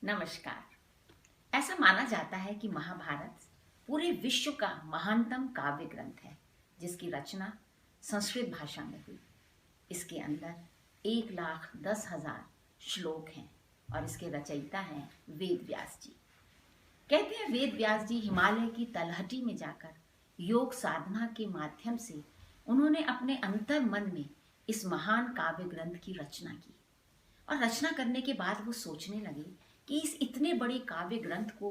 नमस्कार। ऐसा माना जाता है कि महाभारत पूरे विश्व का महानतम काव्य ग्रंथ है, जिसकी रचना संस्कृत भाषा में हुई। इसके अंदर 1,10,000 श्लोक हैं और इसके रचयिता हैं वेद व्यास जी। कहते हैं वेद व्यास जी हिमालय की तलहटी में जाकर योग साधना के माध्यम से उन्होंने अपने अंतर मन में इस महान काव्य ग्रंथ की रचना की। और रचना करने के बाद वो सोचने लगे कि इस इतने बड़े काव्य ग्रंथ को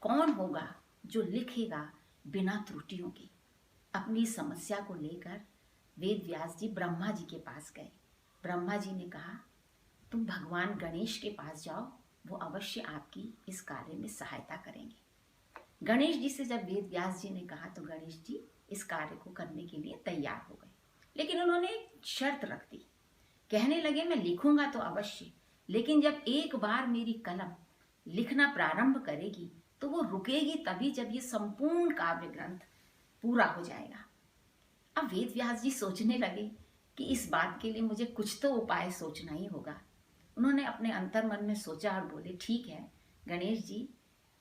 कौन होगा जो लिखेगा बिना त्रुटियों के। अपनी समस्या को लेकर वेद व्यास जी ब्रह्मा जी के पास गए। ब्रह्मा जी ने कहा, तुम भगवान गणेश के पास जाओ, वो अवश्य आपकी इस कार्य में सहायता करेंगे। गणेश जी से जब वेद व्यास जी ने कहा तो गणेश जी इस कार्य को करने के लिए तैयार हो गए, लेकिन उन्होंने एक शर्त रख दी। कहने लगे, मैं लिखूंगा तो अवश्य, लेकिन जब एक बार मेरी कलम लिखना प्रारंभ करेगी तो वो रुकेगी तभी जब ये संपूर्ण काव्य ग्रंथ पूरा हो जाएगा। अब वेद व्यास जी सोचने लगे कि इस बात के लिए मुझे कुछ तो उपाय सोचना ही होगा। उन्होंने अपने अंतर मन में सोचा और बोले, ठीक है गणेश जी,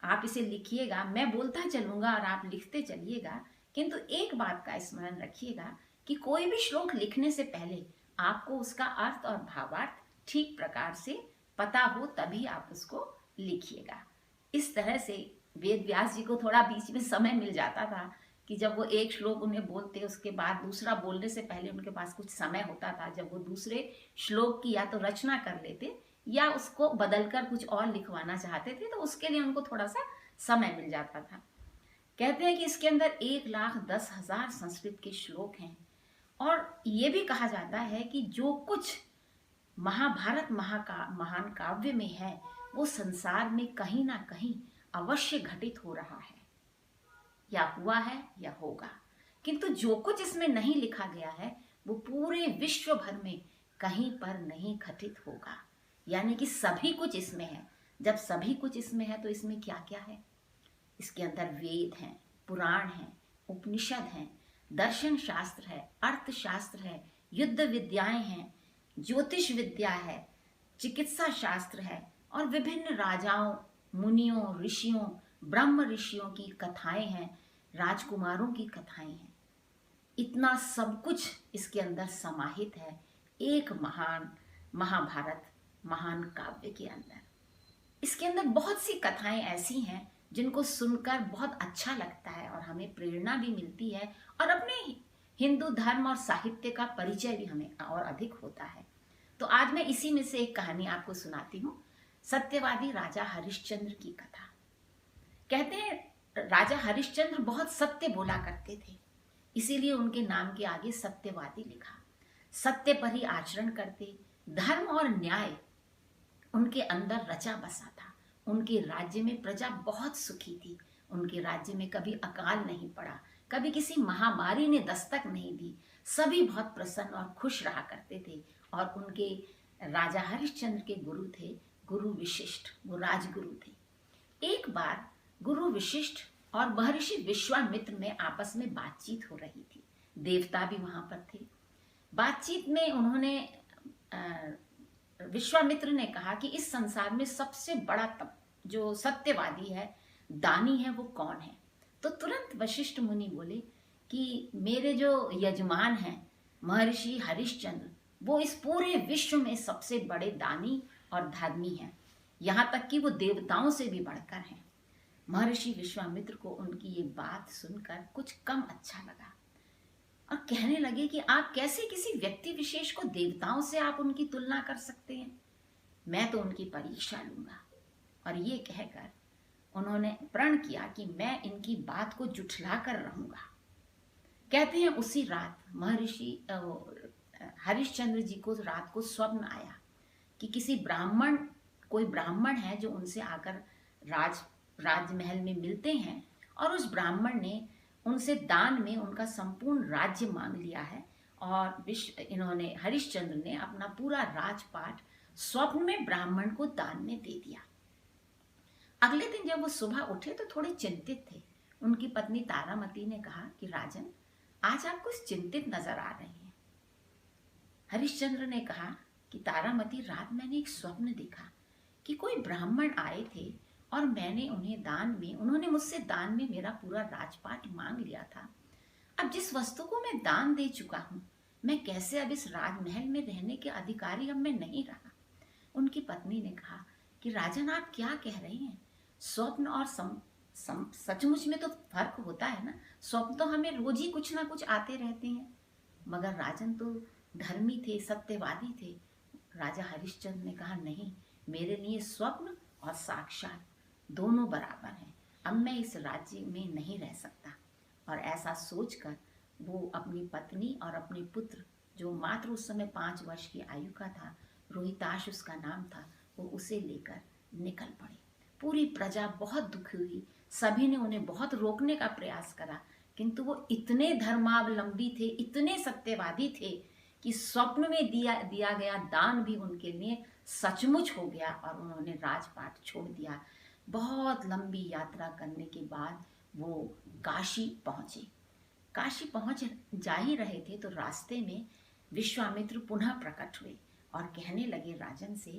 आप इसे लिखिएगा, मैं बोलता चलूंगा और आप लिखते चलिएगा, किंतु एक बात का स्मरण रखिएगा कि कोई भी श्लोक लिखने से पहले आपको उसका अर्थ और भावार्थ ठीक प्रकार से पता हो, तभी आप उसको लिखिएगा। इस तरह से वेद व्यास जी को थोड़ा बीच में समय मिल जाता था कि जब वो एक श्लोक उन्हें बोलते, उसके बाद दूसरा बोलने से पहले उनके पास कुछ समय होता था, जब वो दूसरे श्लोक की या तो रचना कर लेते या उसको बदलकर कुछ और लिखवाना चाहते थे, तो उसके लिए उनको थोड़ा सा समय मिल जाता था। कहते हैं कि इसके अंदर 1,10,000 संस्कृत के श्लोक हैं और ये भी कहा जाता है कि जो कुछ महाभारत महान काव्य में है वो संसार में कहीं ना कहीं अवश्य घटित हो रहा है, या हुआ है या होगा। किंतु जो कुछ इसमें नहीं लिखा गया है वो पूरे विश्व भर में कहीं पर नहीं घटित होगा। यानी कि सभी कुछ इसमें है। जब सभी कुछ इसमें है तो इसमें क्या क्या है? इसके अंदर वेद हैं, पुराण हैं, उपनिषद हैं, दर्शन शास्त्र है, अर्थशास्त्र है, युद्ध विद्याएं हैं, ज्योतिष विद्या है, चिकित्सा शास्त्र है और विभिन्न राजाओं, मुनियों, ऋषियों, ब्रह्म ऋषियों की कथाएं हैं, राजकुमारों की कथाएं हैं। इतना सब कुछ इसके अंदर समाहित है एक महान महाभारत महान काव्य के अंदर। इसके अंदर बहुत सी कथाएं ऐसी हैं जिनको सुनकर बहुत अच्छा लगता है और हमें प्रेरणा भी मिलती है और अपने हिंदू धर्म और साहित्य का परिचय भी हमें और अधिक होता है। तो आज मैं इसी में से एक कहानी आपको सुनाती हूँ, सत्यवादी राजा हरिश्चंद्र की कथा। कहते हैं राजा हरिश्चंद्र बहुत सत्य बोला करते थे, इसीलिए उनके नाम के आगे सत्यवादी लिखा। सत्य पर ही आचरण करते, धर्म और न्याय उनके अंदर रचा बसा था। उनके राज्य में प्रजा बहुत सुखी थी। उनके राज्य में कभी अकाल नहीं पड़ा, कभी किसी महामारी ने दस्तक नहीं दी। सभी बहुत प्रसन्न और खुश रहा करते थे। और उनके राजा हरिश्चंद्र के गुरु थे गुरु विशिष्ट, वो राजगुरु थे। एक बार गुरु विशिष्ट और महर्षि विश्वामित्र में आपस में बातचीत हो रही थी। देवता भी वहां पर थे। बातचीत में उन्होंने विश्वामित्र ने कहा कि इस संसार में सबसे बड़ा जो सत्यवादी है, दानी है, वो कौन है? तो तुरंत वशिष्ठ मुनि बोले कि मेरे जो यजमान हैं महर्षि हरिश्चंद्र, वो इस पूरे विश्व में सबसे बड़े दानी और धर्मी हैं, यहाँ तक कि वो देवताओं से भी बढ़कर हैं। महर्षि विश्वामित्र को उनकी ये बात सुनकर कुछ कम अच्छा लगा और कहने लगे कि आप कैसे किसी व्यक्ति विशेष को देवताओं से आप उनकी तुलना कर सकते हैं? मैं तो उनकी परीक्षा लूंगा। और ये कहकर उन्होंने प्रण किया कि मैं इनकी बात को जुठला कर रहूंगा। कहते हैं उसी रात महर्षि हरिश्चंद्र जी को रात को स्वप्न आया कि कोई ब्राह्मण है जो उनसे आकर राजमहल में मिलते हैं और उस ब्राह्मण ने उनसे दान में उनका संपूर्ण राज्य मांग लिया है। और इन्होंने हरिश्चंद्र ने अपना पूरा राजपाट स्वप्न में ब्राह्मण को दान में दे दिया। अगले दिन जब वो सुबह उठे तो थोड़े चिंतित थे। उनकी पत्नी तारामती ने कहा कि राजन, आज आप कुछ चिंतित नजर आ रहे हैं। हरिश्चंद्र ने कहा कि तारामती, रात मैंने एक स्वप्न देखा कि कोई ब्राह्मण आए थे और मैंने उन्होंने मुझसे दान में मेरा पूरा राजपाट मांग लिया था। अब जिस वस्तु को मैं दान दे चुका हूँ, मैं कैसे अब इस राजमहल में रहने के अधिकारी अब मैं नहीं रहा। उनकी पत्नी ने कहा कि राजन, आप क्या कह रहे हैं? स्वप्न और सचमुच में तो फर्क होता है ना। स्वप्न तो हमें रोज ही कुछ ना कुछ आते रहते हैं, मगर राजन तो धर्मी थे, सत्यवादी थे। राजा हरिश्चंद्र ने कहा, नहीं, मेरे लिए स्वप्न और साक्षात दोनों बराबर हैं। अब मैं इस राज्य में नहीं रह सकता। और ऐसा सोचकर वो अपनी पत्नी और अपने पुत्र, जो मात्र उस समय 5 वर्ष की आयु का था, रोहिताश उसका नाम था, वो उसे लेकर निकल पड़े। पूरी प्रजा बहुत दुखी हुई। सभी ने उन्हें बहुत रोकने का प्रयास करा, किंतु वो इतने धर्मावलंबी थे, इतने सत्यवादी थे कि स्वप्न में दिया गया दान भी उनके लिए सचमुच हो गया और उन्होंने राजपाट छोड़ दिया। बहुत लंबी यात्रा करने के बाद वो काशी पहुंचे। काशी पहुंच जा ही रहे थे तो रास्ते में विश्वामित्र पुनः प्रकट हुए और कहने लगे राजन से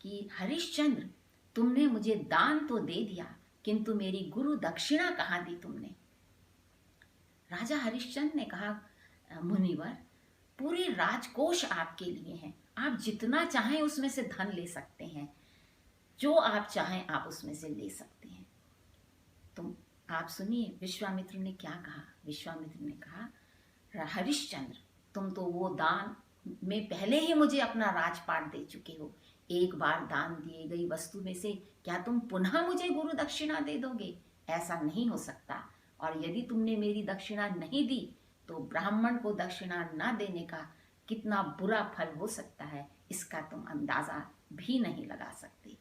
कि हरिश्चंद्र, तुमने मुझे दान तो दे दिया, किंतु मेरी गुरु दक्षिणा कहाँ दी तुमने? राजा हरिश्चंद्र ने कहा, मुनिवर, पूरे राजकोष आपके लिए हैं, आप जितना चाहें उसमें से धन ले सकते हैं, जो आप चाहें आप उसमें से ले सकते हैं। तुम आप सुनिए विश्वामित्र ने क्या कहा। विश्वामित्र ने कहा, हरिश्चंद्र, तुम तो वो दान में पहले ही मुझे अपना राजपाट दे चुके हो। एक बार दान दिए गई वस्तु में से क्या तुम पुनः मुझे गुरु दक्षिणा दे दोगे? ऐसा नहीं हो सकता। और यदि तुमने मेरी दक्षिणा नहीं दी तो ब्राह्मण को दक्षिणा न देने का कितना बुरा फल हो सकता है, इसका तुम अंदाजा भी नहीं लगा सकते।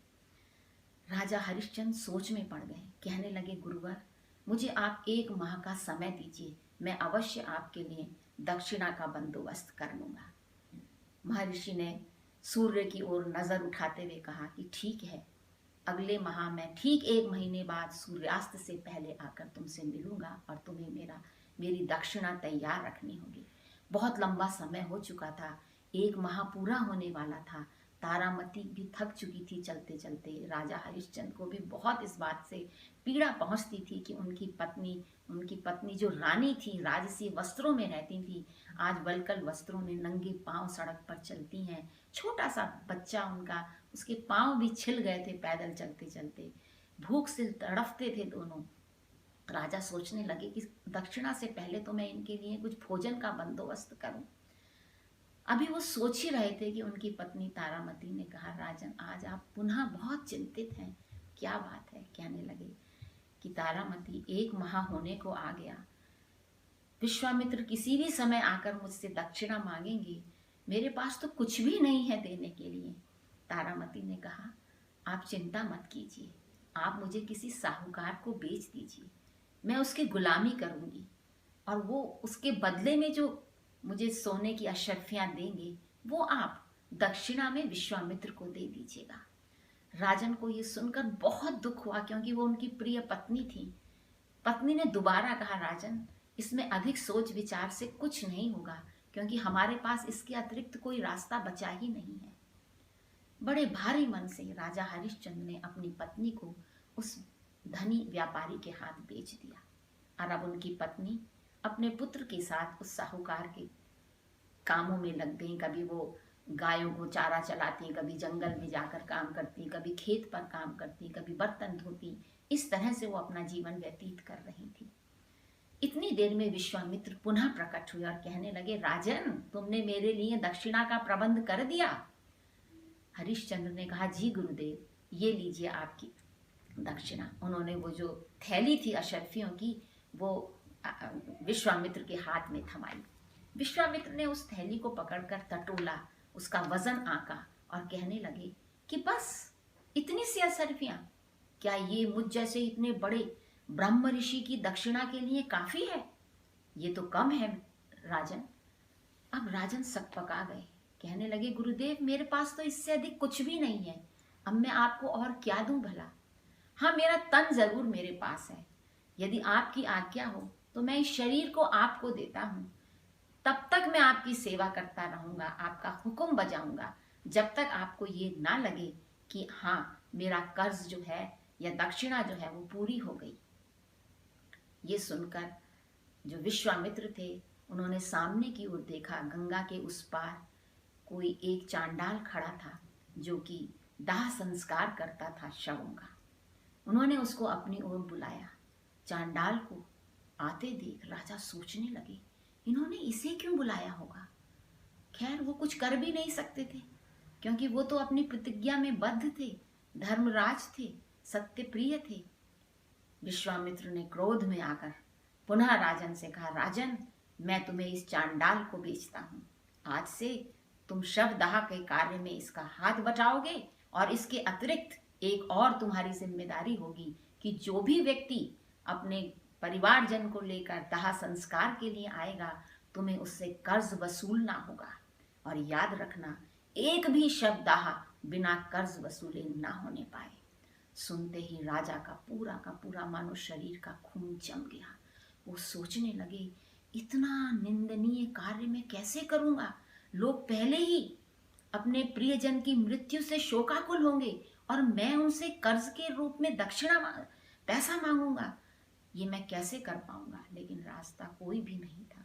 राजा हरिश्चंद्र सोच में पड़ गए। कहने लगे, गुरुवर, मुझे आप 1 माह का समय दीजिए, मैं अवश्य आपके लिए दक्षिणा का बंदोबस्त कर लूंगा। महर्षि ने सूर्य की ओर नजर उठाते हुए कहा कि ठीक है, अगले माह मैं ठीक 1 महीने बाद सूर्यास्त से पहले आकर तुमसे मिलूंगा और तुम्हें मेरी दक्षिणा तैयार रखनी होगी। बहुत लंबा समय हो चुका था, 1 माह पूरा होने वाला था। तारामती भी थक चुकी थी चलते चलते। राजा हरिश्चंद्र को भी बहुत इस बात से पीड़ा पहुंचती थी कि उनकी पत्नी जो रानी थी, राजसी वस्त्रों में रहती थी, आज वल्कल वस्त्रों में नंगे पांव सड़क पर चलती हैं। छोटा सा बच्चा उनका, उसके पांव भी छिल गए थे पैदल चलते चलते। भूख से तड़फते थे दोनों। राजा सोचने लगे कि दक्षिणा से पहले तो मैं इनके लिए कुछ भोजन का बंदोबस्त करूं। अभी वो सोच ही रहे थे कि उनकी पत्नी तारामती ने कहा, राजन, आज आप पुनः बहुत चिंतित हैं, क्या बात है? कहने लगे कि तारामती, 1 माह होने को आ गया, विश्वामित्र किसी भी समय आकर मुझसे दक्षिणा मांगेंगे, मेरे पास तो कुछ भी नहीं है देने के लिए। तारामती ने कहा, आप चिंता मत कीजिए, आप मुझे किसी साहूकार को बेच दीजिए, मैं उसकी गुलामी करूंगी और वो उसके बदले में जो मुझे सोने की अशर्फियां देंगे वो आप दक्षिणा में विश्वामित्र को दे दीजिएगा। राजन को ये सुनकर बहुत दुख हुआ, क्योंकि वो उनकी प्रिय पत्नी थी। पत्नी ने दोबारा कहा, राजन, इसमें अधिक सोच विचार से कुछ नहीं होगा, क्योंकि हमारे पास इसके अतिरिक्त कोई रास्ता बचा ही नहीं है। बड़े भारी मन से राजा हरिश्चंद्र ने अपनी पत्नी को उस धनी व्यापारी के हाथ बेच दिया और अब उनकी पत्नी अपने पुत्र के साथ उस साहूकार के कामों में लग गई। कभी वो गायों को चारा चलाती, कभी जंगल में जाकर काम करती, कभी खेत पर काम करती, कभी बर्तन धोती। इस तरह से वो अपना जीवन व्यतीत कर रही थी। इतनी देर में विश्वामित्र पुनः प्रकट हुए और कहने लगे, राजन, तुमने मेरे लिए दक्षिणा का प्रबंध कर दिया? हरिश्चंद्र ने कहा, जी गुरुदेव, ये लीजिए आपकी दक्षिणा। उन्होंने वो जो थैली थी अशर्फियों की, वो विश्वामित्र के हाथ में थमाई। विश्वामित्र ने उस थैली को पकड़कर टटोला, उसका वजन आंका और कहने लगे कि बस इतनी सी अशर्फियां, क्या ये मुझ जैसे इतने बड़े ब्रह्म ऋषि की दक्षिणा के लिए काफी है? ये तो कम है राजन। अब राजन सकपका गए, कहने लगे, गुरुदेव, मेरे पास तो इससे अधिक कुछ भी नहीं है, अब मैं आपको और क्या दूं भला? हाँ, मेरा तन जरूर मेरे पास है, यदि आपकी आज्ञा हो तो मैं इस शरीर को आपको देता हूँ। तब तक मैं आपकी सेवा करता रहूंगा, आपका हुक्म बजाऊंगा, जब तक आपको ये ना लगे कि हाँ, मेरा कर्ज जो है या दक्षिणा जो है वो पूरी हो गई। ये सुनकर जो विश्वामित्र थे उन्होंने सामने की ओर देखा। गंगा के उस पार कोई एक चांडाल खड़ा था जो कि दाह संस्कार करता था शवों का। उन्होंने उसको अपनी ओर बुलाया। चांडाल को आते देख राजा सोचने लगे, इन्होंने इसे क्यों बुलाया होगा। खैर, वो कुछ कर भी नहीं सकते थे क्योंकि वो तो अपनी प्रतिज्ञा में बद्ध थे, धर्मराज थे, सत्य प्रिय थे। विश्वामित्र ने क्रोध में आकर पुनः राजन से कहा, राजन, मैं तुम्हें इस चांडाल को बेचता हूँ। आज से तुम शवदाह के कार्य में इसका हाथ बटाओगे और इसके अतिरिक्त एक और तुम्हारी जिम्मेदारी होगी कि जो भी व्यक्ति अपने परिवारजन को लेकर दाह संस्कार के लिए आएगा, तुम्हें उससे कर्ज वसूलना होगा। और याद रखना, एक भी शवदाह बिना कर्ज वसूले ना होने पाए। सुनते ही राजा का पूरा मानो शरीर का खून जम गया। वो सोचने लगे, इतना निंदनीय कार्य मैं कैसे करूंगा। लोग पहले ही अपने प्रियजन की मृत्यु से शोकाकुल होंगे और मैं उनसे कर्ज के रूप में दक्षिणा पैसा मांगूंगा। ये मैं कैसे कर पाऊंगा। लेकिन रास्ता कोई भी नहीं था।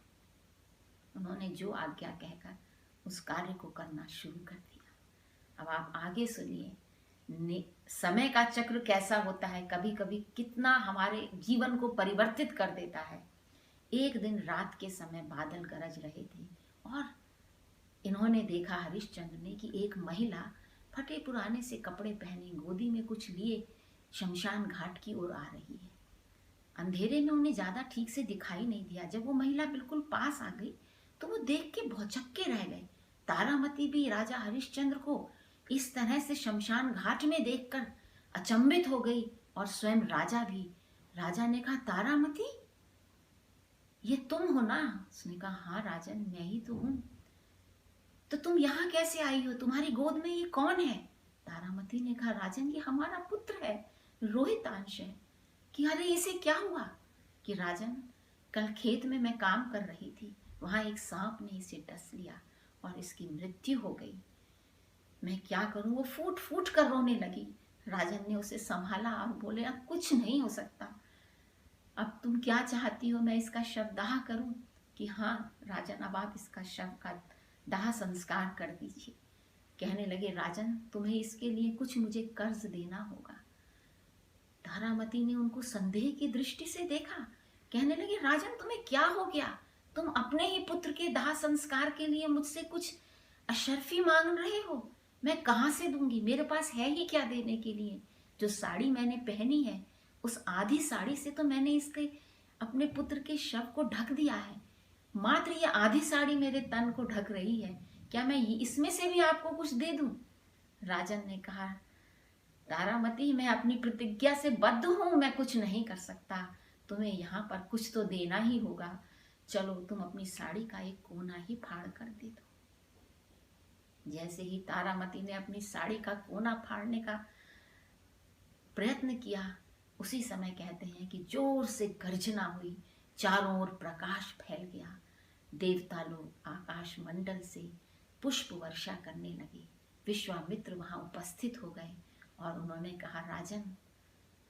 उन्होंने जो आज्ञा कहकर उस कार्य को करना शुरू कर दिया। अब आप आगे सुनिए, समय का चक्र कैसा होता है, कभी कभी कितना हमारे जीवन को परिवर्तित कर देता है। एक दिन रात के समय बादल गरज रहे थे और इन्होंने देखा, हरिश्चंद्र ने, कि एक महिला फटे पुराने से कपड़े पहने, गोदी में कुछ लिए, शमशान घाट की ओर आ रही है। अंधेरे में उन्हें ज्यादा ठीक से दिखाई नहीं दिया। जब वो महिला बिल्कुल पास आ गई तो वो देख के भौचक्के रह गए। तारामती भी राजा हरिश्चंद्र को इस तरह से शमशान घाट में देखकर अचंभित हो गई और स्वयं राजा भी। राजा ने कहा, तारामती, ये तुम हो ना। उसने कहा, हाँ राजन, मैं ही तो हूं। तो तुम यहाँ कैसे आई हो, तुम्हारी गोद में ये कौन है। तारामती ने कहा, राजन, ये हमारा पुत्र है, रोहितांश है। कि अरे, इसे क्या हुआ। कि राजन, कल खेत में मैं काम कर रही थी, वहां एक सांप ने इसे डस लिया और इसकी मृत्यु हो गई। मैं क्या करूं। वो फूट फूट कर रोने लगी। राजन ने उसे संभाला और बोले, अब कुछ नहीं हो सकता। अब तुम क्या चाहती हो, मैं इसका शव दाह करूं। कि हाँ राजन, अब आप इसका शव का दाह संस्कार कर दीजिए। कहने लगे, राजन, तुम्हें इसके लिए कुछ मुझे कर्ज देना होगा। तारामती ने उनको संदेह की दृष्टि से देखा। कहने लगे, राजन, तुम्हें क्या हो गया। तुम अपने ही पुत्र के दाह संस्कार के लिए मुझसे कुछ अशर्फी मांग रहे हो। मैं कहाँ से दूंगी, मेरे पास है ही क्या देने के लिए। जो साड़ी मैंने पहनी है, उस आधी साड़ी से तो मैंने इसके अपने पुत्र के शव को ढक दिया है। मात्र ये आधी साड़ी मेरे तन को ढक रही है, क्या मैं इसमें से भी आपको कुछ दे दूं। राजन ने कहा, तारामती, मैं अपनी प्रतिज्ञा से बद्ध हूं, मैं कुछ नहीं कर सकता। तुम्हें यहाँ पर कुछ तो देना ही होगा। चलो, तुम अपनी साड़ी का एक कोना ही फाड़ कर दे दो। जैसे ही तारामती ने अपनी साड़ी का कोना फाड़ने का प्रयत्न किया, उसी समय कहते हैं कि जोर से गर्जना हुई, चारों ओर प्रकाश फैल गया। देवता लोग आकाश मंडल से पुष्प वर्षा करने लगे। विश्वामित्र वहां उपस्थित हो गए और उन्होंने कहा, राजन,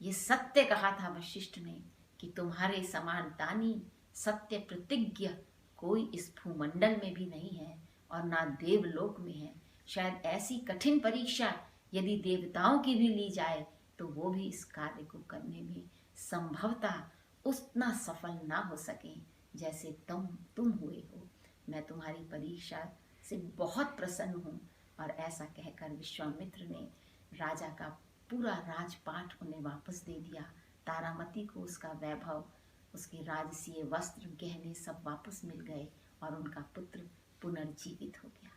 ये सत्य कहा था वशिष्ठ ने कि तुम्हारे समान दानी, सत्य प्रतिज्ञ कोई इस भूमंडल में भी नहीं है और ना देवलोक में है। शायद ऐसी कठिन परीक्षा यदि देवताओं की भी ली जाए तो वो भी इस कार्य को करने में संभवतः उतना सफल ना हो सके जैसे तुम हुए हो। मैं तुम्हारी परीक्षा से बहुत प्रसन्न हूँ। और ऐसा कहकर विश्वामित्र ने राजा का पूरा राजपाट उन्हें वापस दे दिया। तारामती को उसका वैभव, उसके राजसीय वस्त्र, गहने सब वापस मिल गए और उनका पुत्र पुनर्जीवित हो गया।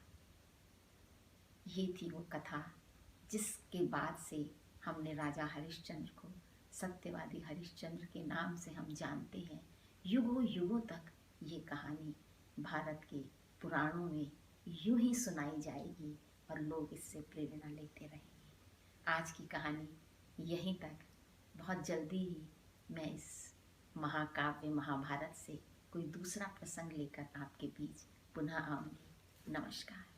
ये थी वो कथा जिसके बाद से हमने राजा हरिश्चंद्र को सत्यवादी हरिश्चंद्र के नाम से हम जानते हैं। युगों युगों तक ये कहानी भारत के पुराणों में यूं ही सुनाई जाएगी और लोग इससे प्रेरणा लेते रहेंगे। आज की कहानी यहीं तक। बहुत जल्दी ही मैं इस महाकाव्य महाभारत से कोई दूसरा प्रसंग लेकर आपके बीच पुनः आऊंगी। नमस्कार।